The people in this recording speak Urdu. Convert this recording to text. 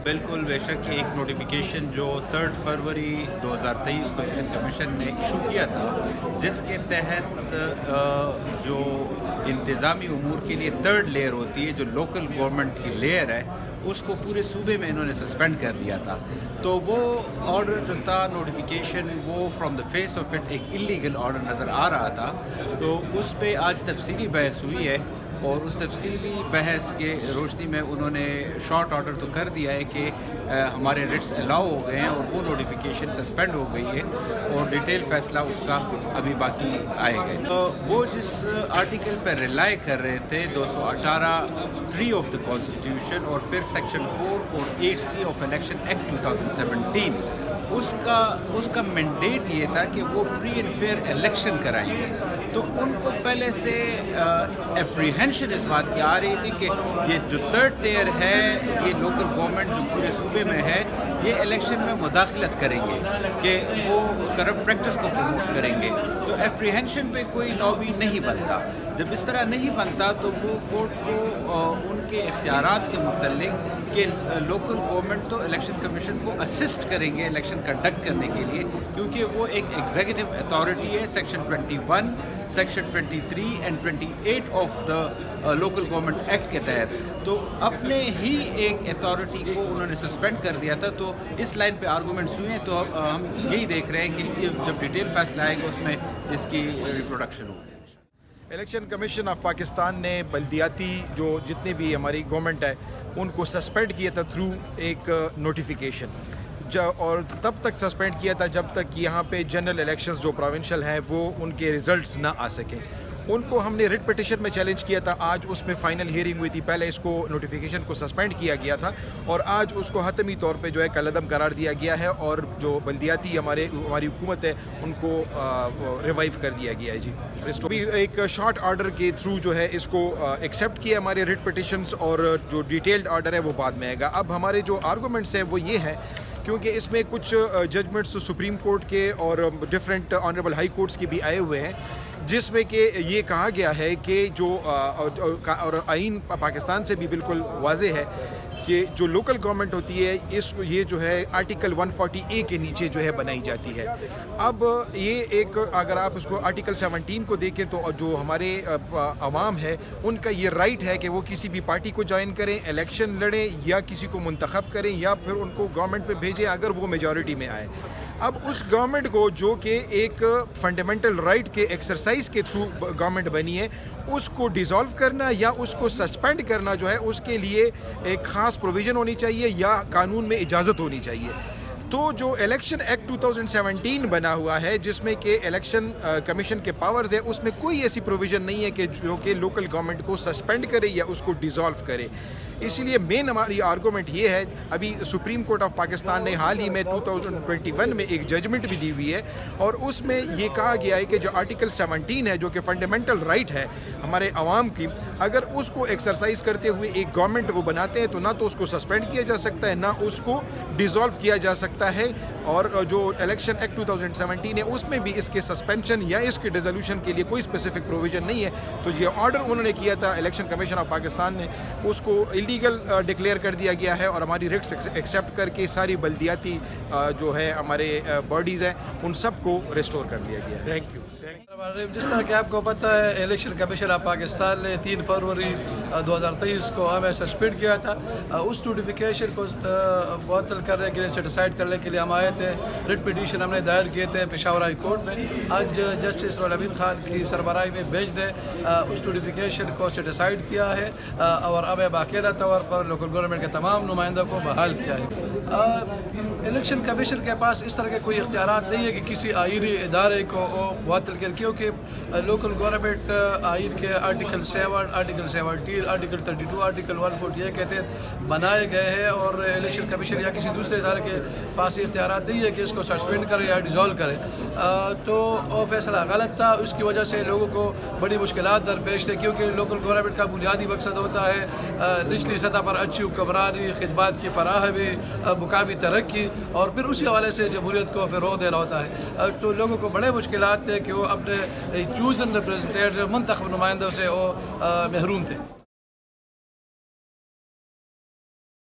بالکل بے شک یہ ایک نوٹیفیکیشن جو 3 فروری 2023 کو الیکشن کمیشن نے ایشو کیا تھا، جس کے تحت جو انتظامی امور کے لیے 3rd لیئر ہوتی ہے، جو لوکل گورنمنٹ کی لیئر ہے، اس کو پورے صوبے میں انہوں نے سسپینڈ کر دیا تھا. تو وہ آرڈر جو تھا نوٹیفیکیشن، وہ from the face of it ایک اللیگل آرڈر نظر آ رہا تھا. تو اس پہ آج تفصیلی بحث ہوئی ہے، اور اس تفصیلی بحث کے روشنی میں انہوں نے شارٹ آرڈر تو کر دیا ہے کہ ہمارے ریٹس الاؤ ہو گئے ہیں اور وہ نوٹیفیکیشن سسپینڈ ہو گئی ہے، اور ڈیٹیل فیصلہ اس کا ابھی باقی آئے گا. تو وہ جس آرٹیکل پہ ریلائی کر رہے تھے 218(3) آف دا کانسٹیٹیوشن، اور پھر سیکشن 4 اور 8C آف الیکشن ایکٹ 2017، اس کا مینڈیٹ یہ تھا کہ وہ فری اینڈ فیئر الیکشن کرائیں گے. تو ان کو پہلے سے اپریہنشن اس بات کی آ رہی تھی کہ یہ جو 3rd ٹیئر ہے، یہ لوکل گورنمنٹ جو پورے صوبے میں ہے، یہ الیکشن میں مداخلت کریں گے، کہ وہ کرپٹ پریکٹس کو پروموٹ کریں گے. تو اپریہنشن پہ کوئی لابی نہیں بنتا. جب اس طرح نہیں بنتا تو وہ کورٹ کو ان کے اختیارات کے متعلق کہ لوکل گورنمنٹ تو الیکشن کمیشن کو اسسٹ کریں گے الیکشن کنڈکٹ کرنے کے لیے، کیونکہ وہ ایک ایگزیکٹو اتھارٹی ہے section 21، section 23 and 28 of the local government act کے تحت. تو اپنے ہی ایک اتھارٹی کو انہوں نے سسپینڈ کر دیا تھا. تو اس لائن پہ آرگومنٹس ہوئے ہیں. تو ہم یہی دیکھ رہے ہیں کہ جب ڈیٹیل فیصلہ آئے گا اس میں اس کی ریپروڈکشن ہوگی. الیکشن کمیشن آف پاکستان نے بلدیاتی جو جتنے بھی ہماری گورنمنٹ ہے ان کو سسپینڈ کیا تھا تھرو ایک نوٹیفیکیشن، اور تب تک سسپینڈ کیا تھا جب تک یہاں پہ جنرل الیکشنز جو پروونشل ہیں وہ ان کے ریزلٹس نہ آ سکیں. ان کو ہم نے ریٹ پٹیشن میں چیلنج کیا تھا. آج اس میں فائنل ہیئرنگ ہوئی تھی. پہلے اس کو نوٹیفیکیشن کو سسپینڈ کیا گیا تھا، اور آج اس کو حتمی طور پہ جو ہے کالعدم قرار دیا گیا ہے، اور جو بلدیاتی ہماری حکومت ہے ان کو ریوائیو کر دیا گیا ہے. جی بھی ایک شارٹ آرڈر کے تھرو جو ہے اس کو ایکسیپٹ کیا ہمارے ریٹ پٹیشنز، اور جو ڈیٹیلڈ آرڈر ہے وہ بعد میں آئے گا. اب ہمارے جو آرگومنٹس ہیں وہ یہ ہے، کیونکہ اس میں کچھ ججمنٹس سپریم کورٹ کے اور ڈفرینٹ آنریبل ہائی کورٹس کے بھی آئے ہوئے ہیں، جس میں کہ یہ کہا گیا ہے کہ جو اور آئین پاکستان سے بھی بالکل واضح ہے کہ جو لوکل گورنمنٹ ہوتی ہے یہ جو ہے آرٹیکل 140A کے نیچے جو ہے بنائی جاتی ہے. اب یہ ایک اگر آپ اس کو آرٹیکل 17 کو دیکھیں تو جو ہمارے عوام ہے ان کا یہ رائٹ ہے کہ وہ کسی بھی پارٹی کو جوائن کریں، الیکشن لڑیں، یا کسی کو منتخب کریں، یا پھر ان کو گورنمنٹ پہ بھیجیں اگر وہ میجورٹی میں آئے. اب اس گورنمنٹ کو جو کہ ایک فنڈامنٹل رائٹ کے ایکسرسائز کے تھرو گورنمنٹ بنی ہے، اس کو ڈیزالو کرنا یا اس کو سسپینڈ کرنا جو ہے اس کے لیے ایک خاص پروویژن ہونی چاہیے یا قانون میں اجازت ہونی چاہیے. تو جو الیکشن ایکٹ 2017 بنا ہوا ہے جس میں کہ الیکشن کمیشن کے پاورز ہے، اس میں کوئی ایسی پروویژن نہیں ہے کہ جو کہ لوکل گورنمنٹ کو سسپینڈ کرے یا اس کو ڈیزالو کرے. اسی لیے مین ہماری آرگومنٹ یہ ہے، ابھی سپریم کورٹ آف پاکستان نے حال ہی میں 2021 میں ایک ججمنٹ بھی دی ہوئی ہے، اور اس میں یہ کہا گیا ہے کہ جو آرٹیکل 17 ہے جو کہ فنڈامنٹل رائٹ ہے ہمارے عوام کی، اگر اس کو ایکسرسائز کرتے ہوئے ایک گورنمنٹ وہ بناتے ہیں تو نہ تو اس کو سسپینڈ کیا جا سکتا ہے، نہ اس کو ڈیزالو کیا جا سکتا ہے. اور جو الیکشن ایکٹ 2017 ہے اس میں بھی اس کے سسپینشن یا اس کے ڈیزولوشن کے لیے کوئی اسپیسیفک پروویژن نہیں ہے. تو یہ آرڈر انہوں نے کیا تھا الیکشن کمیشن آف پاکستان نے، اس کو لیگل ڈکلیئر کر دیا گیا ہے، اور ہماری ریٹس ایکسیپٹ کر کے ساری بلدیاتی جو ہے ہمارے باڈیز ہیں ان سب کو ریسٹور کر دیا گیا ہے. Thank you. جس طرح کہ آپ کو پتہ ہے الیکشن کمیشن آف پاکستان نے 3 فروری 2023 کو ہمیں سسپینڈ کیا تھا. اس نوٹیفیکیشن کو معطل کرنے کے لیے سیٹیسفائڈ کرنے کے لیے ہم آئے تھے. ریٹ پٹیشن ہم نے دائر کیے تھے پشاور ہائی کورٹ میں. آج جسٹس رول امین خان کی سربراہی میں بھیج دے اس نوٹیفیکیشن کو سیٹیسفائڈ کیا ہے، اور ہمیں باقاعدہ طور پر لوکل گورنمنٹ کے تمام نمائندوں کو بحال کیا ہے. الیکشن کمیشن کے پاس اس طرح کے کوئی اختیارات نہیں ہے کہ کسی آئینی ادارے کو معطل کر، کیونکہ لوکل گورنمنٹ آئین کے آرٹیکل 7، آرٹیکل 17، آرٹیکل 32، آرٹیکل 140 کے تحت بنائے گئے ہیں، اور الیکشن کمیشن یا کسی دوسرے ادارے کے پاس یہ اختیارات نہیں ہے کہ اس کو سسپینڈ کرے یا ڈیزالو کرے. تو وہ فیصلہ غلط تھا. اس کی وجہ سے لوگوں کو بڑی مشکلات درپیش تھے، کیونکہ لوکل گورنمنٹ کا بنیادی مقصد ہوتا ہے نچلی سطح پر اچھی حکمرانی، خدمات کی فراہمی، مقامی ترقی اور پھر اسی حوالے سے جمہوریت کو پھر روح دینا ہوتا ہے. تو لوگوں کو بڑے مشکلات تھے کہ وہ اپنے چوزن ریپرزنٹیٹیو منتخب نمائندوں سے وہ محروم تھے.